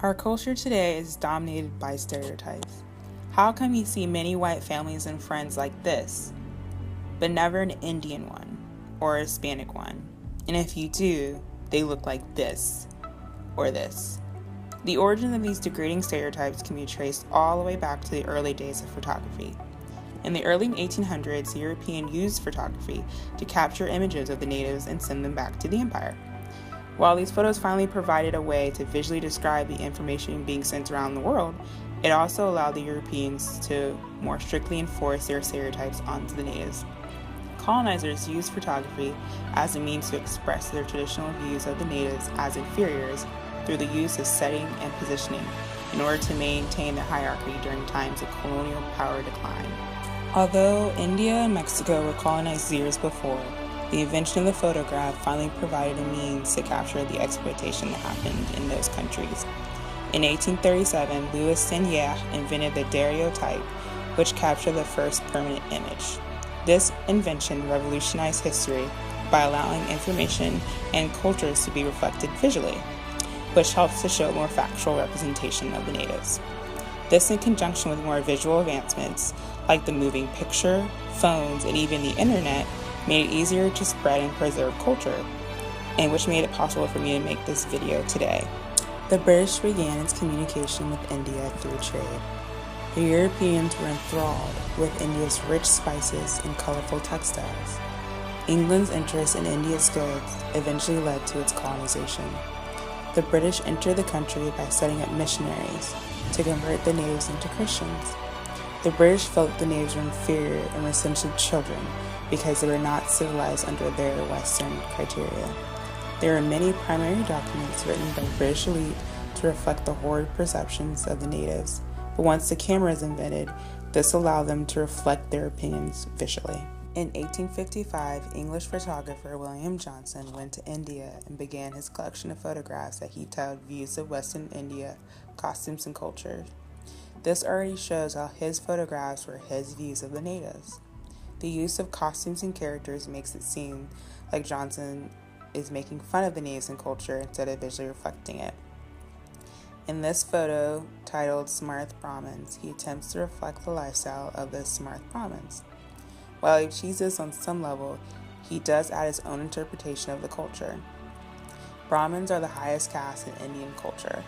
Our culture today is dominated by stereotypes. How come you see many white families and friends like this, but never an Indian one or a Hispanic one? And if you do, they look like this or this. The origin of these degrading stereotypes can be traced all the way back to the early days of photography. In the early 1800s, Europeans used photography to capture images of the natives and send them back to the empire. While these photos finally provided a way to visually describe the information being sent around the world, it also allowed the Europeans to more strictly enforce their stereotypes onto the natives. Colonizers used photography as a means to express their traditional views of the natives as inferiors through the use of setting and positioning in order to maintain their hierarchy during times of colonial power decline. Although India and Mexico were colonized years before, the invention of the photograph finally provided a means to capture the exploitation that happened in those countries. In 1837, Louis Seigneur invented the daguerreotype, which captured the first permanent image. This invention revolutionized history by allowing information and cultures to be reflected visually, which helps to show more factual representation of the natives. This, in conjunction with more visual advancements like the moving picture, phones, and even the internet, made it easier to spread and preserve culture, and which made it possible for me to make this video today. The British began its communication with India through trade. The Europeans were enthralled with India's rich spices and colorful textiles. England's interest in India's goods eventually led to its colonization. The British entered the country by setting up missionaries to convert the natives into Christians. The British felt the natives were inferior and were essentially children because they were not civilized under their Western criteria. There are many primary documents written by British elite to reflect the horrid perceptions of the natives, but once the camera is invented, this allowed them to reflect their opinions visually. In 1855, English photographer William Johnson went to India and began his collection of photographs that he titled Views of Western India, Costumes and Culture. This already shows how his photographs were his views of the natives. The use of costumes and characters makes it seem like Johnson is making fun of the natives and culture instead of visually reflecting it. In this photo, titled Smarth Brahmins, he attempts to reflect the lifestyle of the Smarth Brahmins. While he achieves this on some level, he does add his own interpretation of the culture. Brahmins are the highest caste in Indian culture.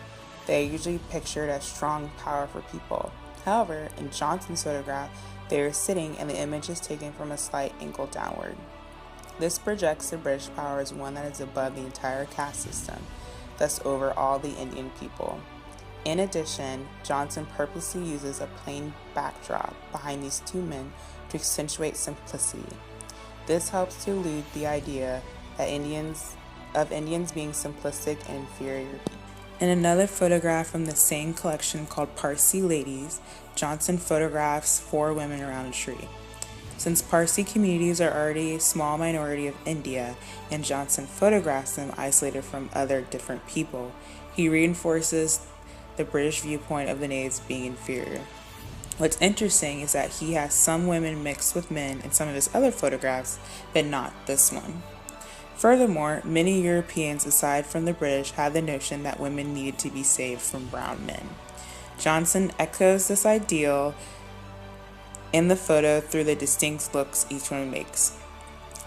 They are usually pictured as strong, powerful people. However, in Johnson's photograph, they are sitting and the image is taken from a slight angle downward. This projects the British power as one that is above the entire caste system, thus over all the Indian people. In addition, Johnson purposely uses a plain backdrop behind these two men to accentuate simplicity. This helps to elude the idea that Indians being simplistic and inferior people. In another photograph from the same collection called Parsi Ladies, Johnson photographs 4 women around a tree. Since Parsi communities are already a small minority of India, and Johnson photographs them isolated from other different people, he reinforces the British viewpoint of the natives being inferior. What's interesting is that he has some women mixed with men in some of his other photographs, but not this one. Furthermore, many Europeans, aside from the British, had the notion that women needed to be saved from brown men. Johnson echoes this ideal in the photo through the distinct looks each one makes.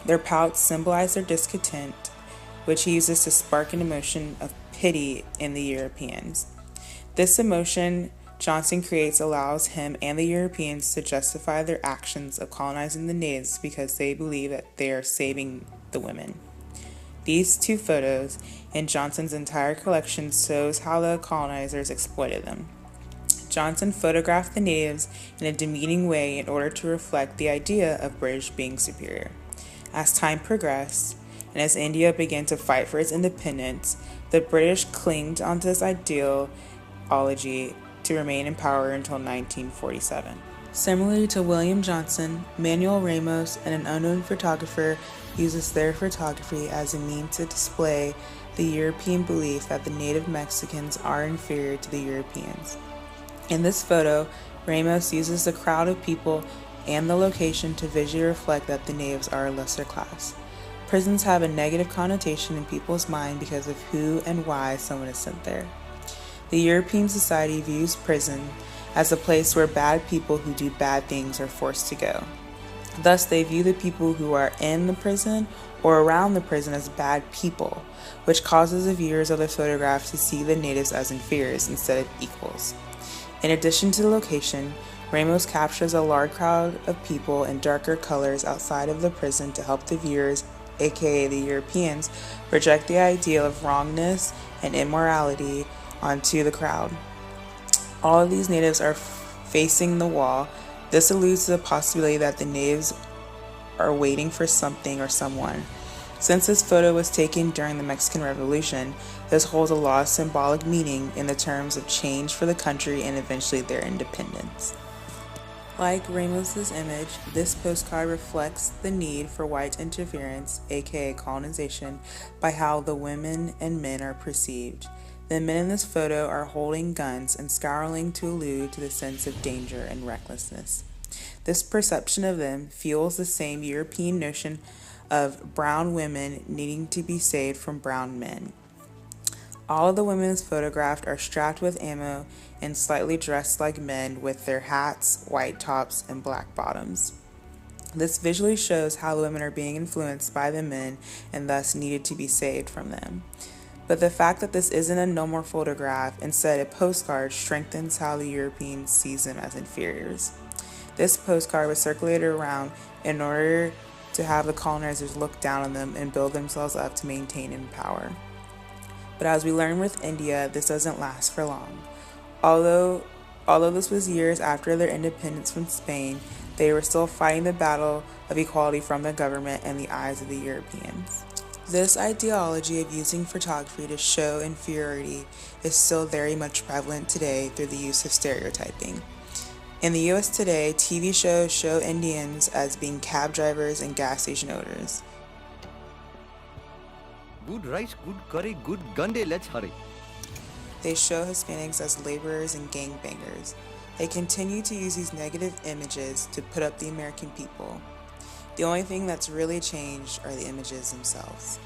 Their pouts symbolize their discontent, which he uses to spark an emotion of pity in the Europeans. This emotion Johnson creates allows him and the Europeans to justify their actions of colonizing the natives because they believe that they are saving the women. These 2 photos in Johnson's entire collection shows how the colonizers exploited them. Johnson photographed the natives in a demeaning way in order to reflect the idea of British being superior. As time progressed, and as India began to fight for its independence, the British clinged onto this ideology to remain in power until 1947. Similarly to William Johnson, Manuel Ramos and an unknown photographer uses their photography as a means to display the European belief that the native Mexicans are inferior to the Europeans. In this photo, Ramos uses the crowd of people and the location to visually reflect that the natives are a lesser class. Prisons have a negative connotation in people's mind because of who and why someone is sent there. The European society views prison as a place where bad people who do bad things are forced to go. Thus, they view the people who are in the prison or around the prison as bad people, which causes the viewers of the photograph to see the natives as inferiors instead of equals. In addition to the location, Ramos captures a large crowd of people in darker colors outside of the prison to help the viewers, aka the Europeans, project the ideal of wrongness and immorality onto the crowd. All of these natives are facing the wall. This alludes to the possibility that the natives are waiting for something or someone. Since this photo was taken during the Mexican Revolution, this holds a lot of symbolic meaning in the terms of change for the country and eventually their independence. Like Ramos's image, this postcard reflects the need for white interference, aka colonization, by how the women and men are perceived. The men in this photo are holding guns and scowling to allude to the sense of danger and recklessness. This perception of them fuels the same European notion of brown women needing to be saved from brown men. All of the women photographed are strapped with ammo and slightly dressed like men with their hats, white tops, and black bottoms. This visually shows how the women are being influenced by the men and thus needed to be saved from them. But the fact that this isn't a normal photograph, instead a postcard, strengthens how the Europeans sees them as inferiors. This postcard was circulated around in order to have the colonizers look down on them and build themselves up to maintain in power. But as we learn with India, this doesn't last for long. Although this was years after their independence from Spain, they were still fighting the battle of equality from the government in the eyes of the Europeans. This ideology of using photography to show inferiority is still very much prevalent today through the use of stereotyping. In the US today, TV shows show Indians as being cab drivers and gas station owners. Good rice, good curry, good gunde, let's hurry. They show Hispanics as laborers and gangbangers. They continue to use these negative images to put up the American people. The only thing that's really changed are the images themselves.